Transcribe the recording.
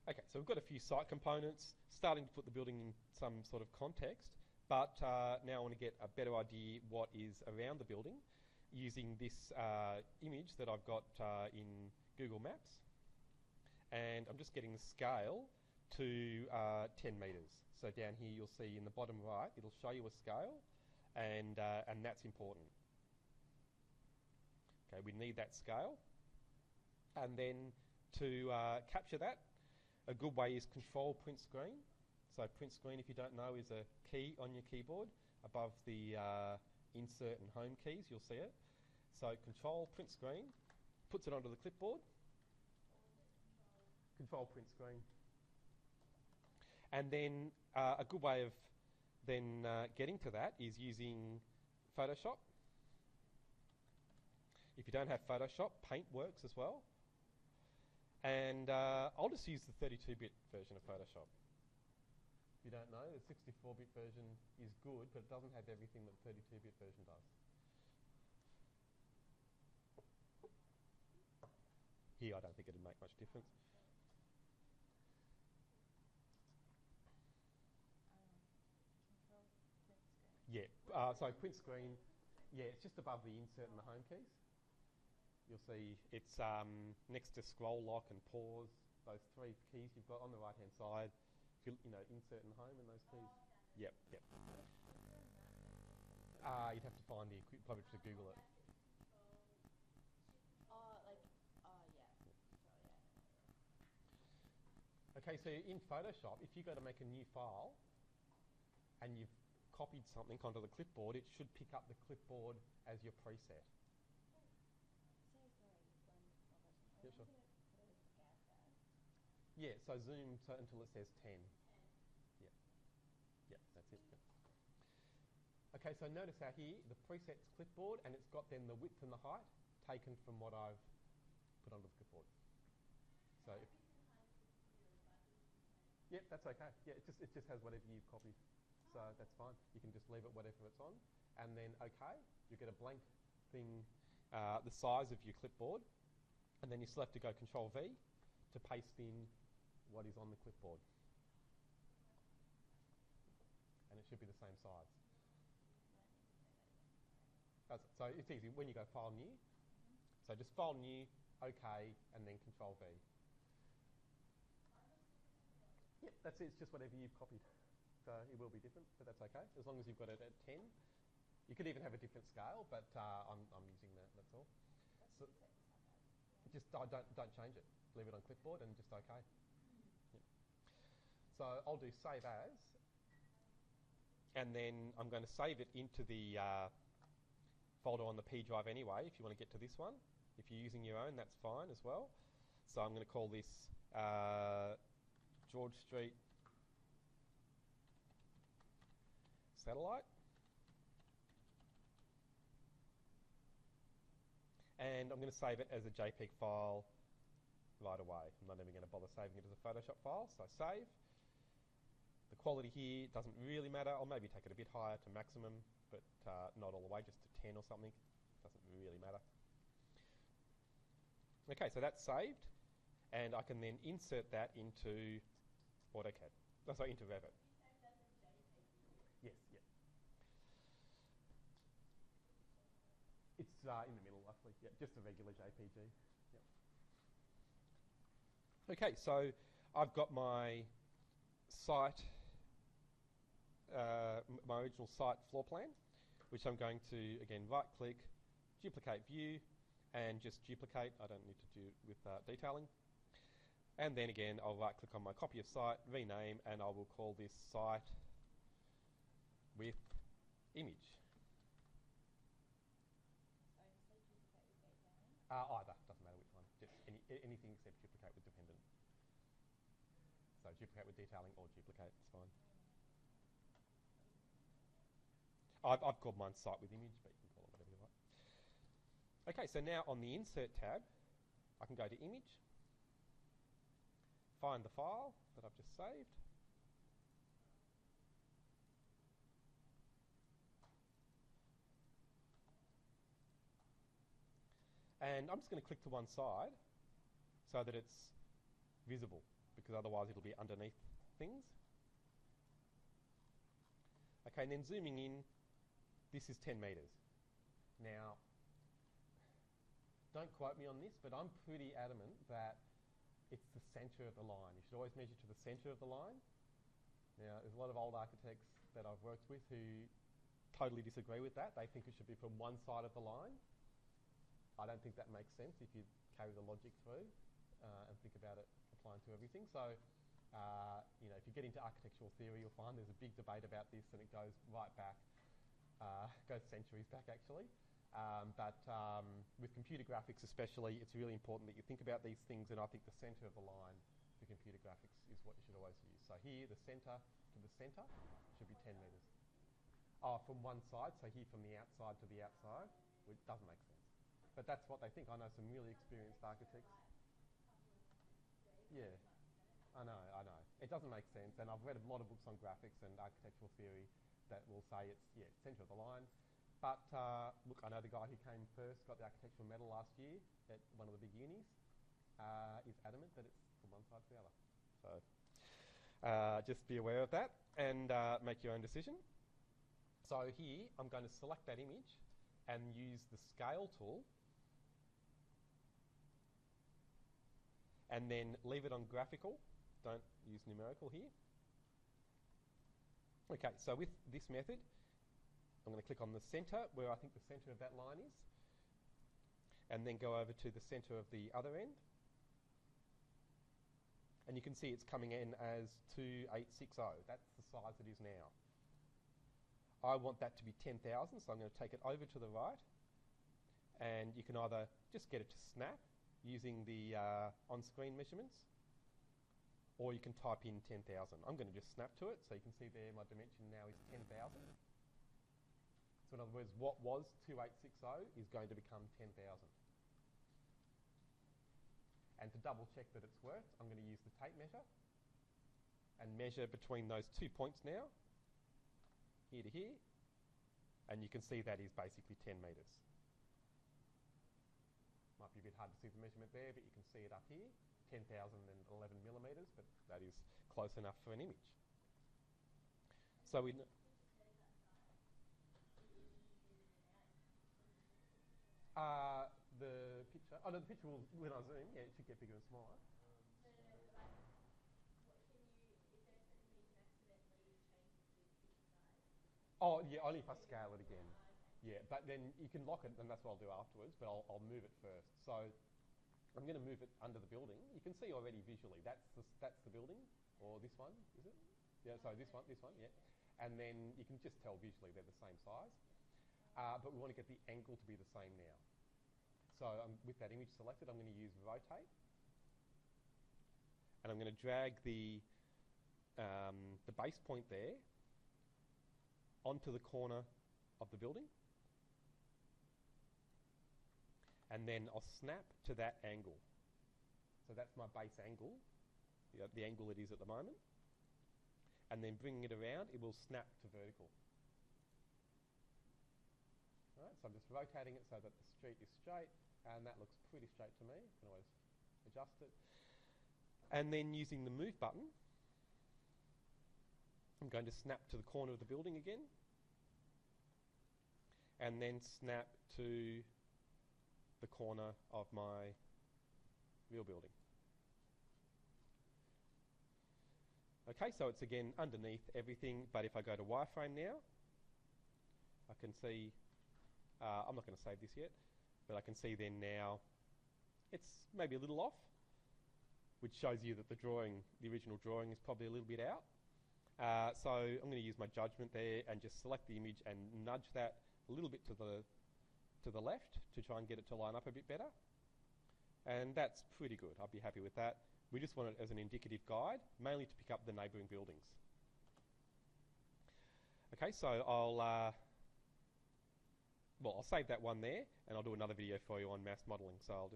Okay, so we've got a few site components, starting to put the building in some sort of context, but now I want to get a better idea what is around the building using this image that I've got in Google Maps. And I'm just getting the scale to 10 metres. So down here you'll see in the bottom right, it'll show you a scale, and that's important. Okay, we need that scale. And then to capture that, a good way is Control Print Screen. So Print Screen, if you don't know, is a key on your keyboard above the Insert and Home keys. You'll see it. So Control Print Screen puts it onto the clipboard. Control Print Screen. And then a good way of then getting to that is using Photoshop. If you don't have Photoshop, Paint works as well. And I'll just use the 32-bit version of Photoshop. If you don't know, the 64-bit version is good, but it doesn't have everything that the 32-bit version does. Here, I don't think it'd make much difference. Yeah, so print screen, yeah, it's just above the insert and the home keys. You'll see it's next to scroll lock and pause, those three keys you've got on the right-hand side. You know, insert and home and those keys. Yep, yep. You'd have to find the equipment, probably to Google it. Okay, so in Photoshop, if you go to make a new file and you've copied something onto the clipboard, it should pick up the clipboard as your preset. Yeah, sure. Yeah, so zoom until it says 10. Yeah. Yeah, that's it. Yeah. Okay, so notice out here, the preset's clipboard, and it's got then the width and the height taken from what I've put onto the clipboard. So, yep, that's okay. Yeah, it just has whatever you've copied. So that's fine. You can just leave it whatever it's on. And then OK, you get a blank thing, the size of your clipboard. And then you still have to go Control V to paste in what is on the clipboard. And it should be the same size. So it's easy. When you go File New, so just File New, OK, and then Control V. Yep, that's it. It's just whatever you've copied. So it will be different, but that's OK, as long as you've got it at 10. You could even have a different scale, but I'm using that, that's all. So just don't change it. Leave it on clipboard and just OK. Yep. So I'll do Save As, and then I'm going to save it into the folder on the P drive anyway, if you want to get to this one. If you're using your own, that's fine as well. So I'm going to call this George Street Satellite. And I'm going to save it as a JPEG file right away. I'm not even going to bother saving it as a Photoshop file, so save. The quality here doesn't really matter. I'll maybe take it a bit higher to maximum, but not all the way, just to 10 or something. Doesn't really matter. Okay, so that's saved, and I can then insert that into AutoCAD. Oh, sorry, into Revit. Yes, yeah. It's in the middle, roughly. Yeah, just a regular JPG. Yep. Okay, so I've got my site, my original site floor plan, which I'm going to, again, right-click, duplicate view, and just duplicate. I don't need to do it with detailing. And then again, I'll right-click on my copy of site, rename, and I will call this site with image. Either, doesn't matter which one. Just anything except duplicate with dependent. So duplicate with detailing or duplicate, it's fine. I've called mine site with image, but you can call it whatever you like. Okay, so now on the Insert tab, I can go to Image, find the file that I've just saved, and I'm just going to click to one side so that it's visible, because otherwise it'll be underneath things. Okay, and then zooming in, this is 10 metres. Now, don't quote me on this, but I'm pretty adamant that it's the centre of the line. You should always measure to the centre of the line. Now, there's a lot of old architects that I've worked with who totally disagree with that. They think it should be from one side of the line. I don't think that makes sense if you carry the logic through and think about it applying to everything. So, you know, if you get into architectural theory, you'll find there's a big debate about this, and it goes right back, goes centuries back actually. But with computer graphics especially, it's really important that you think about these things, and I think the centre of the line for computer graphics is what you should always use. So here, the centre to the centre should be 10 metres. Oh, from one side, so here from the outside to the outside, it doesn't make sense. But that's what they think. I know some really experienced architects. Yeah, I know. It doesn't make sense, and I've read a lot of books on graphics and architectural theory that will say it's, centre of the line. But look, I know the guy who came first, got the architectural medal last year at one of the big unis, is adamant that it's from one side to the other. So just be aware of that and make your own decision. So here, I'm going to select that image and use the scale tool, and then leave it on graphical. Don't use numerical here. Okay, so with this method, I'm going to click on the centre, where I think the centre of that line is, and then go over to the centre of the other end. And you can see it's coming in as 2860. That's the size it is now. I want that to be 10,000, so I'm going to take it over to the right, and you can either just get it to snap using the on-screen measurements, or you can type in 10,000. I'm going to just snap to it, so you can see there my dimension now is 10,000. So in other words, what was 2860 is going to become 10,000. And to double check that it's worked, I'm going to use the tape measure and measure between those 2 points now, here to here, and you can see that is basically 10 metres. Might be a bit hard to see the measurement there, but you can see it up here, 10,011 millimetres, but that is close enough for an image. So we the picture, oh no, the picture will, when I zoom, it should get bigger and smaller. Oh yeah, only if I scale it again. Yeah, but then you can lock it, and that's what I'll do afterwards, but I'll move it first. So I'm going to move it under the building. You can see already visually, that's the building, or this one, is it? Yeah, so this one, yeah. And then you can just tell visually they're the same size. But we want to get the angle to be the same now. So with that image selected, I'm going to use rotate. And I'm going to drag the base point there onto the corner of the building. And then I'll snap to that angle. So that's my base angle, the angle it is at the moment. And then bringing it around, it will snap to vertical. All right, so I'm just rotating it so that the street is straight, and that looks pretty straight to me. You can always adjust it. And then using the move button, I'm going to snap to the corner of the building again, and then snap to the corner of my real building. Okay, so it's again underneath everything, but if I go to wireframe now, I can see, I'm not going to save this yet, but I can see then now it's maybe a little off, which shows you that the original drawing is probably a little bit out. So I'm going to use my judgment there and just select the image and nudge that a little bit to the left to try and get it to line up a bit better. And that's pretty good. I'll be happy with that. We just want it as an indicative guide, mainly to pick up the neighbouring buildings. Okay, so I'll save that one there, and I'll do another video for you on mass modelling. So I'll